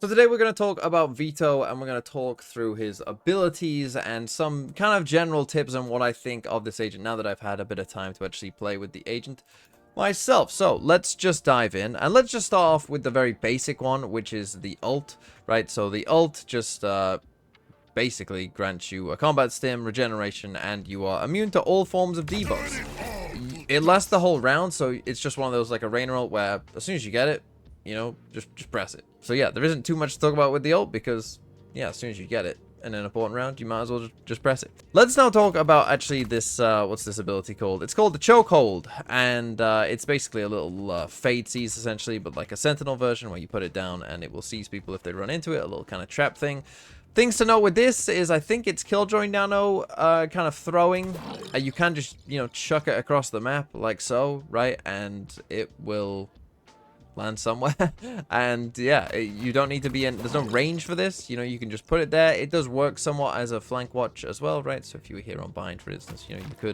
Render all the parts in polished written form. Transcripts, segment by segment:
So today we're going to talk about Veto, and we're going to talk through his abilities and some kind of general tips on what I think of this agent now that I've had a bit of time to actually play with the agent myself. So let's just dive in, and let's just start off with the very basic one, which is the ult, right? So the ult just basically grants you a combat stim, regeneration, and you are immune to all forms of debuffs. It lasts the whole round, so it's just one of those like arena ult where as soon as you get it, you know, just press it. So yeah, there isn't too much to talk about with the ult because, yeah, as soon as you get it in an important round, you might as well just press it. Let's now talk about actually this, what's this ability called? It's called the Chokehold, and it's basically a little fade seize essentially, but like a sentinel version where you put it down and it will seize people if they run into it, a little kind of trap thing. Things to note with this is I think it's Killjoy Nano kind of throwing. You can just, you know, chuck it across the map like so, right? And it will land somewhere. And yeah, you don't need to be in, there's no range for this, you know, you can just put it there. It does work somewhat as a flank watch as well, right? So if you were here on bind, for instance, you know, you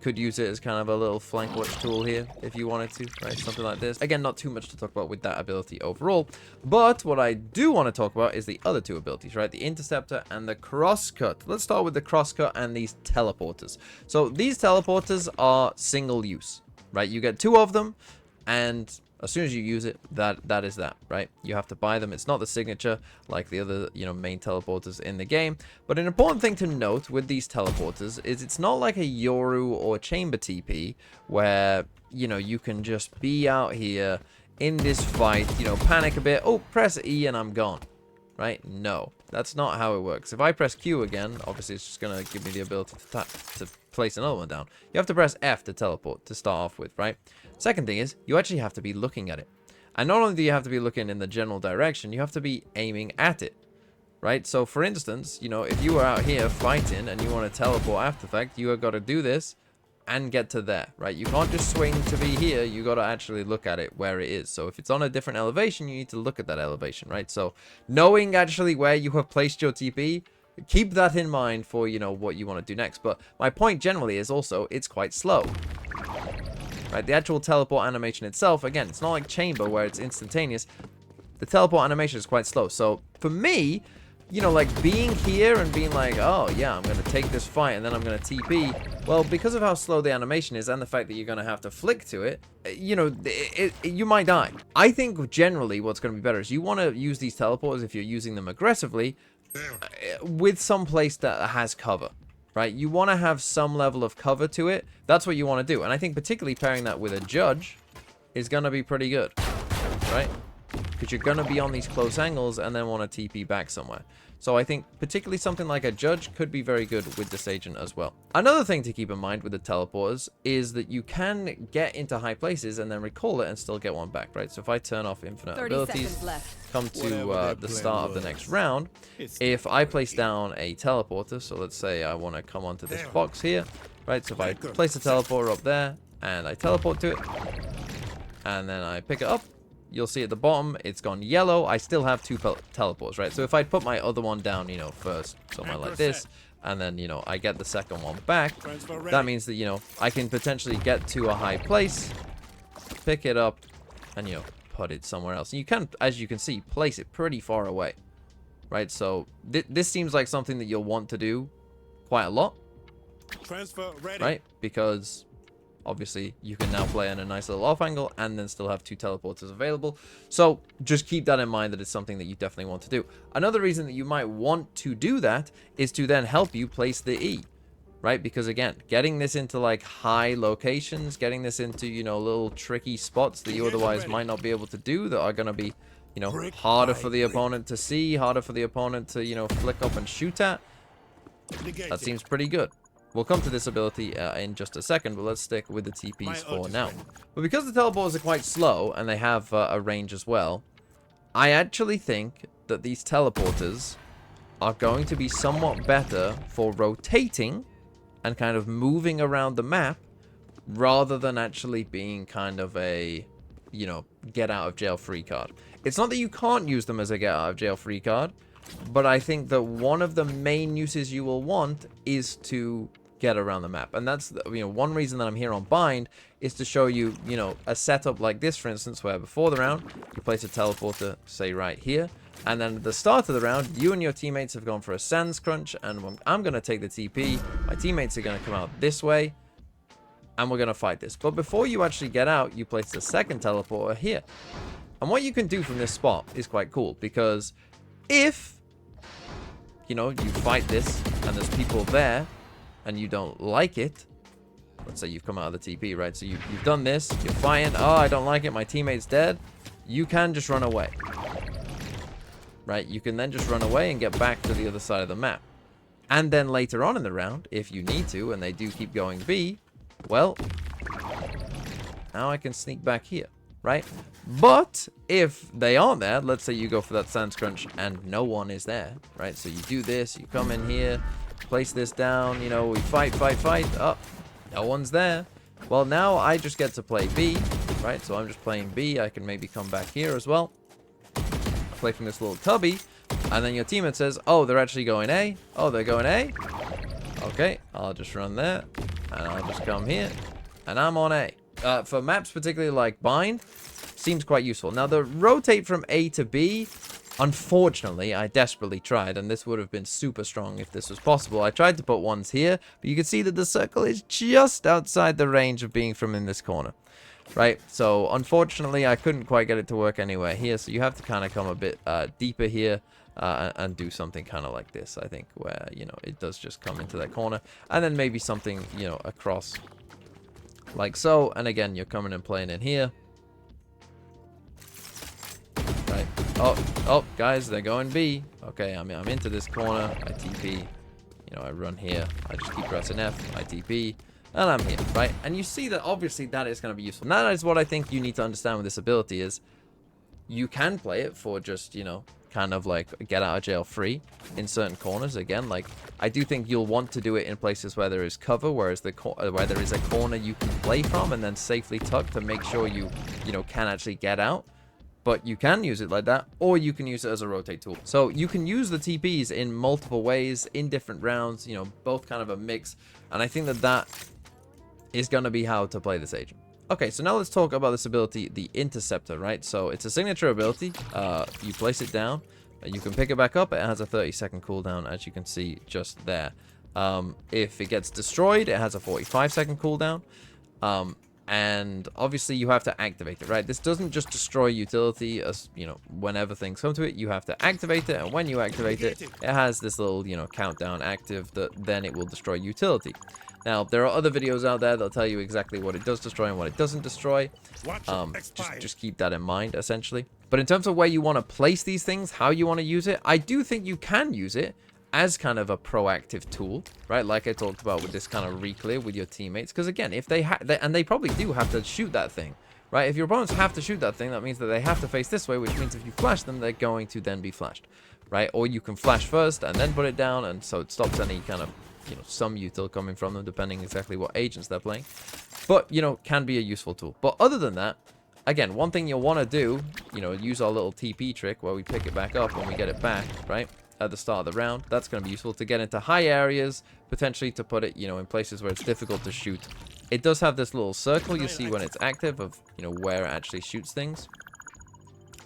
could use it as kind of a little flank watch tool here if you wanted to, right? Something like this. Again, not too much to talk about with that ability overall, but what I do want to talk about is the other two abilities, right? The Interceptor and the Crosscut. Let's start with the Crosscut and these teleporters. So these teleporters are single use, right? You get two of them, and as soon as you use it, that is that, right? You have to buy them. It's not the signature like the other, you know, main teleporters in the game. But an important thing to note with these teleporters is it's not like a Yoru or Chamber TP where, you know, you can just be out here in this fight, you know, panic a bit, oh, press E and I'm gone, right? No, that's not how it works. If I press Q again, obviously it's just going to give me the ability to place another one down. You have to press F to teleport to start off with, right? Second thing is, you actually have to be looking at it. And not only do you have to be looking in the general direction, you have to be aiming at it, right? So for instance, you know, if you were out here fighting and you want to teleport after the fact, you have got to do this and get to there, right? You can't just swing to be here. You got to actually look at it where it is. So if it's on a different elevation, you need to look at that elevation, right? So knowing actually where you have placed your TP, keep that in mind for, you know, what you want to do next. But my point generally is also it's quite slow. Right, the actual teleport animation itself, again, it's not like Chamber where it's instantaneous. The teleport animation is quite slow. So for me, you know, like being here and being like, oh yeah, I'm going to take this fight and then I'm going to TP. Well, because of how slow the animation is and the fact that you're going to have to flick to it, you know, you might die. I think generally what's going to be better is you want to use these teleporters if you're using them aggressively with some place that has cover. Right, you want to have some level of cover to it. That's what you want to do. And I think particularly pairing that with a judge is going to be pretty good. Right? Because you're going to be on these close angles and then want to TP back somewhere. So I think particularly something like a judge could be very good with this agent as well. Another thing to keep in mind with the teleporters is that you can get into high places and then recall it and still get one back, right? So if I turn off infinite abilities, come to the start of the next round, if I place down a teleporter, so let's say I want to come onto this box here, right? So if I place a teleporter up there and I teleport to it and then I pick it up, you'll see at the bottom, it's gone yellow. I still have two teleports, right? So if I put my other one down, you know, first, somewhere like this, and then, you know, I get the second one back, that means that, you know, I can potentially get to a high place, pick it up, and, you know, put it somewhere else. And you can, as you can see, place it pretty far away, right? So this seems like something that you'll want to do quite a lot, right? Because obviously, you can now play in a nice little off angle and then still have two teleporters available. So just keep that in mind that it's something that you definitely want to do. Another reason that you might want to do that is to then help you place the E, right? Because again, getting this into like high locations, getting this into, you know, little tricky spots that you otherwise might not be able to do that are going to be, you know, harder for the opponent to see, harder for the opponent to, you know, flick up and shoot at. That seems pretty good. We'll come to this ability in just a second, but let's stick with the TPs for now. But because the teleporters are quite slow, and they have a range as well, I actually think that these teleporters are going to be somewhat better for rotating and kind of moving around the map, rather than actually being kind of a, you know, get out of jail free card. It's not that you can't use them as a get out of jail free card, but I think that one of the main uses you will want is to get around the map. And that's, you know, one reason that I'm here on bind is to show you, you know, a setup like this, for instance, where before the round you place a teleporter, say right here, And then at the start of the round, you and your teammates have gone for a sands crunch, and I'm going to take the TP. My teammates are going to come out this way, and we're going to fight this. But before you actually get out, you place the second teleporter here. And what you can do from this spot is quite cool, because if, you know, you fight this, and there's people there, and you don't like it, let's say you've come out of the TP, right? So you've done this, you're fighting, oh, I don't like it, my teammate's dead. You can just run away. Right? You can then just run away and get back to the other side of the map. And then later on in the round, if you need to, and they do keep going B, well, now I can sneak back here, right? But if they aren't there, let's say you go for that sands crunch and no one is there, right? So you do this, you come in here, place this down, you know, we fight. Oh, no one's there. Well, now I just get to play B, right? So I'm just playing B. I can maybe come back here as well. Play from this little tubby, and then your teammate says, oh, they're actually going A. Oh, they're going A. Okay, I'll just run there, and I'll just come here, and I'm on A. For maps particularly like Bind, seems quite useful. Now, the rotate from A to B, unfortunately, I desperately tried, and this would have been super strong if this was possible. I tried to put ones here, but you can see that the circle is just outside the range of being from in this corner. Right, so unfortunately I couldn't quite get it to work anywhere here, so you have to kind of come a bit deeper here and do something kind of like this, I think, where, you know, it does just come into that corner, and then maybe something, you know, across like so, and again, you're coming and playing in here. Right, oh, guys, they're going B. Okay, I'm into this corner, I TP, you know, I run here, I just keep pressing F, I TP, and I'm here, right? And you see that obviously that is going to be useful. And that is what I think you need to understand with this ability is you can play it for just, you know, kind of like get out of jail free in certain corners. Again, like I do think you'll want to do it in places where there is cover, whereas where there is a corner you can play from and then safely tuck to make sure you know, can actually get out. But you can use it like that, or you can use it as a rotate tool. So you can use the TPs in multiple ways in different rounds, you know, both kind of a mix. And I think that is going to be how to play this agent. Okay, so now let's talk about this ability, the Interceptor, right? So it's a signature ability. You place it down, you can pick it back up. It has a 30-second cooldown, as you can see just there. If it gets destroyed, it has a 45-second cooldown. And obviously you have to activate it, right? This doesn't just destroy utility, as you know, whenever things come to it, you have to activate it, and when you activate it, it has this little, you know, countdown active that then it will destroy utility. Now, there are other videos out there that'll tell you exactly what it does destroy and what it doesn't destroy. Just keep that in mind, essentially. But in terms of where you want to place these things, how you want to use it, I do think you can use it as kind of a proactive tool, right? Like I talked about with this kind of reclear with your teammates. Because again, if and they probably do have to shoot that thing, right? If your opponents have to shoot that thing, that means that they have to face this way, which means if you flash them, they're going to then be flashed, right? Or you can flash first and then put it down, and so it stops any kind of, you know, some util coming from them, depending exactly what agents they're playing. But, you know, can be a useful tool. But other than that, again, one thing you'll want to do, you know, use our little TP trick where we pick it back up when we get it back, right? At the start of the round. That's going to be useful to get into high areas, potentially to put it, you know, in places where it's difficult to shoot. It does have this little circle you see when it's active of, you know, where it actually shoots things.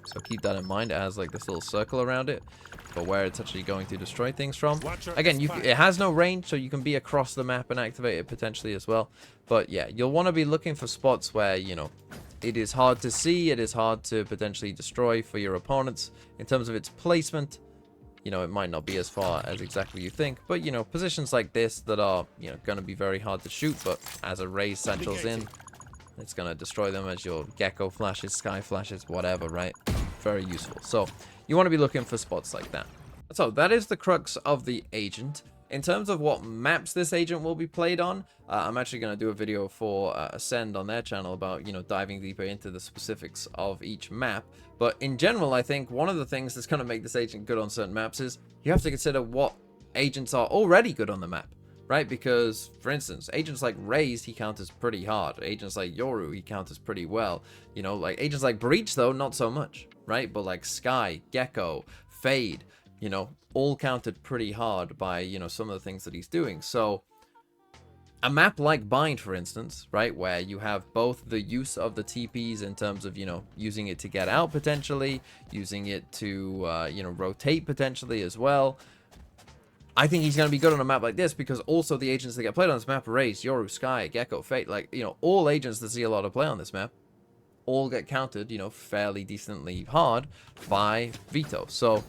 So keep that in mind. It has like this little circle around it for where it's actually going to destroy things from. Again, it has no range, so you can be across the map and activate it potentially as well. But yeah, you'll want to be looking for spots where, you know, it is hard to see, it is hard to potentially destroy for your opponents. In terms of its placement, you know, it might not be as far as exactly you think, but, you know, positions like this that are, you know, going to be very hard to shoot, but as a raise satchels in, it's going to destroy them as your gecko flashes, sky flashes, whatever, right? Very useful. So you want to be looking for spots like that. So that is the crux of the agent. In terms of what maps this agent will be played on, I'm actually going to do a video for Ascend on their channel about, you know, diving deeper into the specifics of each map. But in general, I think one of the things that's going to make this agent good on certain maps is you have to consider what agents are already good on the map, right? Because, for instance, agents like Raze, he counters pretty hard. Agents like Yoru, he counters pretty well. You know, like agents like Breach, though, not so much, right? But like Sky, Gecko, Fade, you know, all countered pretty hard by, you know, some of the things that he's doing. So a map like Bind, for instance, right, where you have both the use of the TPs in terms of, you know, using it to get out potentially, using it to, you know, rotate potentially as well. I think he's going to be good on a map like this because also the agents that get played on this map, Raze, Yoru, Sky, Gecko, Fate, like, you know, all agents that see a lot of play on this map all get countered, you know, fairly decently hard by Veto. So,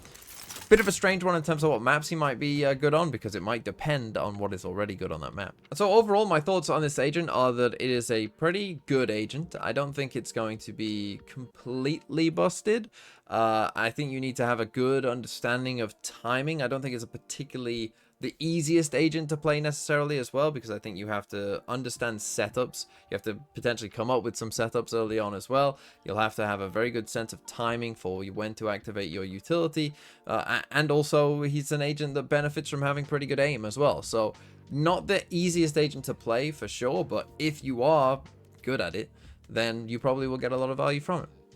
bit of a strange one in terms of what maps he might be good on, because it might depend on what is already good on that map. So overall, my thoughts on this agent are that it is a pretty good agent. I don't think it's going to be completely busted. I think you need to have a good understanding of timing. I don't think it's a particularly the easiest agent to play necessarily as well, because I think you have to understand setups. You have to potentially come up with some setups early on as well. You'll have to have a very good sense of timing for when to activate your utility. And also, he's an agent that benefits from having pretty good aim as well. So, not the easiest agent to play for sure, but if you are good at it, then you probably will get a lot of value from it.